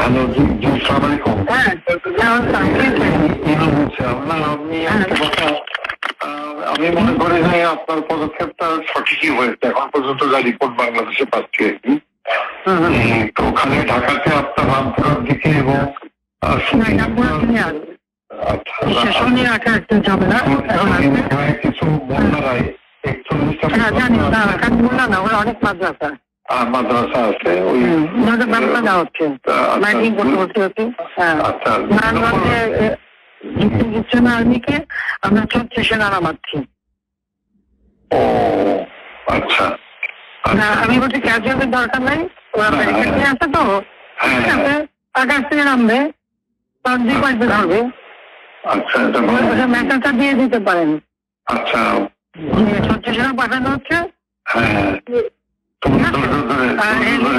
Hello, জি জি, আসসালামু আলাইকুম। হ্যাঁ, আমি একটা কথা, আমি মনে করি যে আপনার পদক্ষেপটা সঠিকই হয়েছে। এখন পর্যন্ত যা রিপোর্ট বাংলাদেশে পাচ্ছি আর কি। তো ওখানে ঢাকাতে আপনার রামপুরার দিকে এবং কিছু বন্যারায় 41টা অনেক মাদ্রাসা মাদ্রাসা আছে, ওই হচ্ছে মাইকিং করতে আর্মিকে আমরা 36 নারা মারছি। ও আচ্ছা, আমি বলছি ক্যাজুয়ালের দরকার নাই, ওরা ব্যারিকেড আছে তো আকাশ থেকে নামবে, তার দুই পাশে ধরবে। আচ্ছা, মেসেজটা দিয়ে দিতে পারেন। আচ্ছা, 36 পাঠানো হচ্ছে,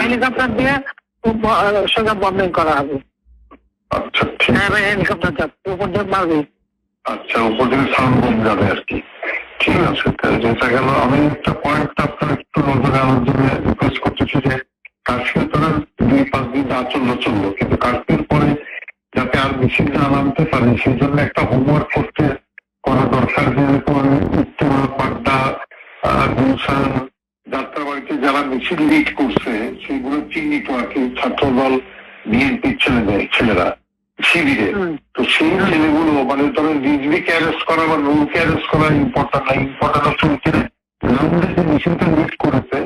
হেলিকপ্টার দিয়ে সোজা বম্বিং করা হবে। আচ্ছা, ঠিক, হেলিকপ্টার যাচ্ছে উপর দিয়ে মারবে। আচ্ছা, উপর থেকে সাউন্ড বম যাবে আর কি। ঠিক আছে, যেটা গেল। আমি একটা পয়েন্ট আপনার একটু নজরে আনার জন্য রিকোয়েস্ট করতেছি যে কার্ফিউ তোরা 2-5 দিন চললো, কিন্তু কার্ফিউর পরে যাতে আর মিছিল না নামতে পারে সেই জন্য একটা হোমওয়ার্ক করা দরকার। যেরকম উত্তরা, পাড্ডা, গুলশান, যাত্রাবাড়িতে যারা মিছিল লিড করছে সেগুলো চিহ্নিত আর কি, ছাত্রদল, বিএনপির ছেলেরা শিবিরে। তো সেই ছেলেগুলো মানে ধরেন রিজভিকে অ্যারেস্ট করা বা নুরকে অ্যারেস্ট করা ইম্পর্টেন্ট না, ইম্পর্টেন্ট হচ্ছে যে মিছিলটা লিড করেছে।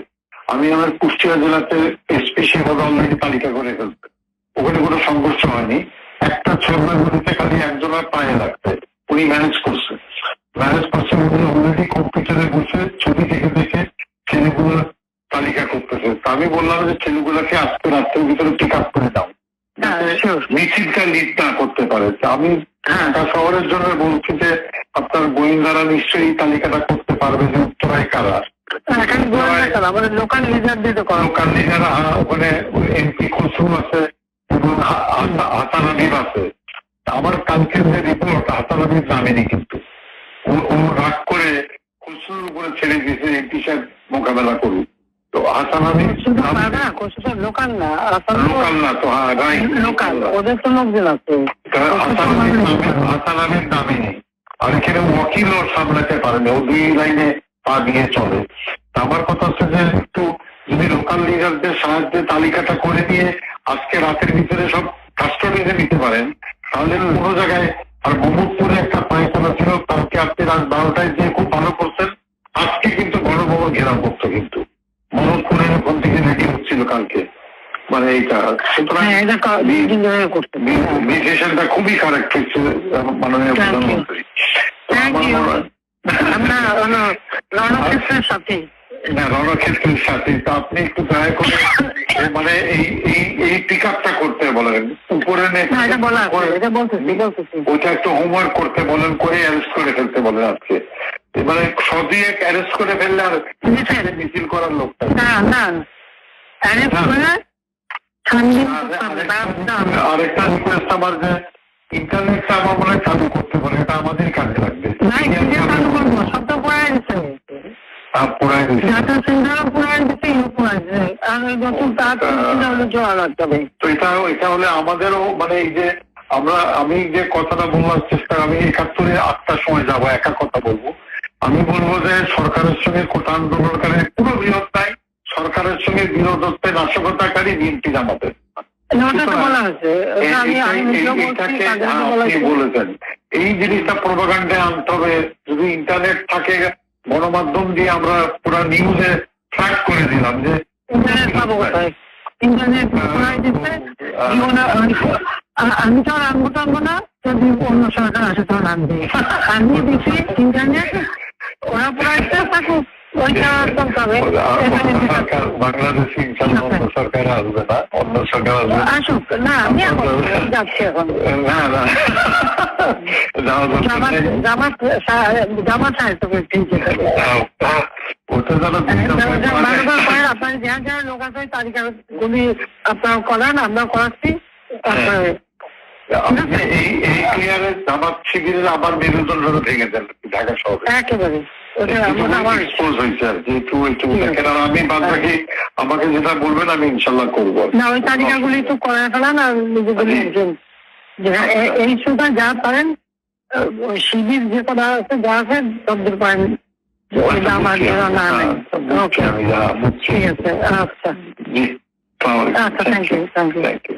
আমি আমার কুষ্টিয়া জেলাতে এসপি সেভাবে অলরেডি তালিকা করে ফেলছে, ওখানে কোনো সংঘর্ষ হয়নি। একটা ছড়নাগুলিতে খালি একজনের পায়ে লাগছে, উনি ম্যানেজ করছে উনি অলরেডি কম্পিউটারে বসে ছবি দেখে ছেলেগুলো তালিকা করতেছে। আমি বললাম যে ছেলেগুলোকে আজকে রাত্রের ভিতরে পিক আপ করে দাও, মিছিলটা লিড না করতে পারে। আমি ঢাকা শহরের জন্য বলছি যে আপনার গোয়েন্দারা নিশ্চয়ই তালিকাটা করতে পারবে যে উত্তরায় কারা। লোকাল লিডার ওখানে এমপি খসরু আছে এবং হাসান হাবিব আছে। আমার কালকের যে রিপোর্ট, হাসান হাবিব নামেনি, কিন্তু ও রাগ করে খসরুর উপরে ছেড়ে দিয়েছে এমপি সাহেব মোকাবেলা করুক। তো হাসান হাবিব লোকাল না তো, হ্যাঁ রাইট, লোকাল, ওদের তো লোকজন আছে। হাসান হাবিব নামেনি, আর এখানে ওয়াকিলও সামলাতে পারেনি, ও 2 লাইনে পা দিয়ে চলে। আমার কথা হচ্ছে যে একটু যদি লোকাল লিডারদের সাহায্যে তালিকাটা করে দিয়ে আজকে রাতের ভিতরে সব কাস্টডিতে নিতে পারেন, তাহলে কোনো জায়গায়। আর মোহাম্মদপুরে একটা পায়খানা ছিল, কালকে আপনি রাত 12টায় যে খুব ভালো করছেন, আজকে কিন্তু গণভবন ঘেরাও করতো, কিন্তু মোহাম্মদপুরে ওখান থেকে রেডি হচ্ছিল কালকে, মানে এইটা। সুতরাং ডিসিশনটা খুবই কারেক্ট হচ্ছে মাননীয় প্রধানমন্ত্রী। রণক্ষেত্রের সাথে তো আপনি একটু দয়া করে মানে এই পিক আপটা করতে বলেন, উপরে ওইটা একটু হোমওয়ার্ক করতে বলেন, করে অ্যারেস্ট করে ফেলতে বলেন আজকে। মানে সদিয়ে অ্যারেস্ট করে ফেললে আর মিছিল করার লোকটা আরেকটা রিকোয়েস্ট আমার, যে ইন্টারনেটটা আমার মনে হয় চালু করতে পারে, এটা আমাদের কাজে লাগবে। তো এটা হলে আমাদেরও মানে এই যে আমি যে কথাটা বলবার চেষ্টা, আমি 71-এ 8টার সময় যাবো, একা কথা বলবো। আমি বলবো যে সরকারের সঙ্গে কোটা আন্দোলনকারী পুরো বিরোধ নাই, সরকারের সঙ্গে বিরোধত্বে নাশকতাকারী বিএনপি জামাতের। বলেছেন এই জিনিসটা প্রোপাগান্ডায় আনতে হবে। যদি ইন্টারনেট থাকে, গণমাধ্যম দিয়ে আমরা পুরো নিউজে ট্র্যাক করে দিলাম যে আমি তো আর আনবো টানবো না, যদি অন্য সরকার আসে তখন আনবে। আমি দিচ্ছি ইন্টারনেট, ওরা পুরাইতে থাকুক, ওইটা একদম পাবে। বাংলাদেশে অন্য সরকার আসবে না, অন্য সরকার আসবে আসুক না, আমি যাচ্ছি এখন। জামাত সাহিত্য আপনার যারা লোক আছে তালিকা গুলি আপনারা করান, আমরা করাচ্ছি। এই ক্লিয়ারে জামাত শিবিরের আবার মেরুদণ্ড ভেঙে দেন ঢাকা শহরে, একেবারে ওটা আমার এক্সপোজ হয়েছে আর কি, একটু দেখেন। আর আমি বাদ বাকি আমাকে যেটা বলবেন আমি ইনশাল্লাহ করবো। না, ওই তালিকাগুলি একটু করে ফেলান আর নিজেগুলি এই সুতা যা পারেন, ওই শিবির যে কটা আছে যা আছে সবদের পারেন আমার না নেই। ওকে, ঠিক আছে, আচ্ছা জি, আচ্ছা, থ্যাংক ইউ। Thank you.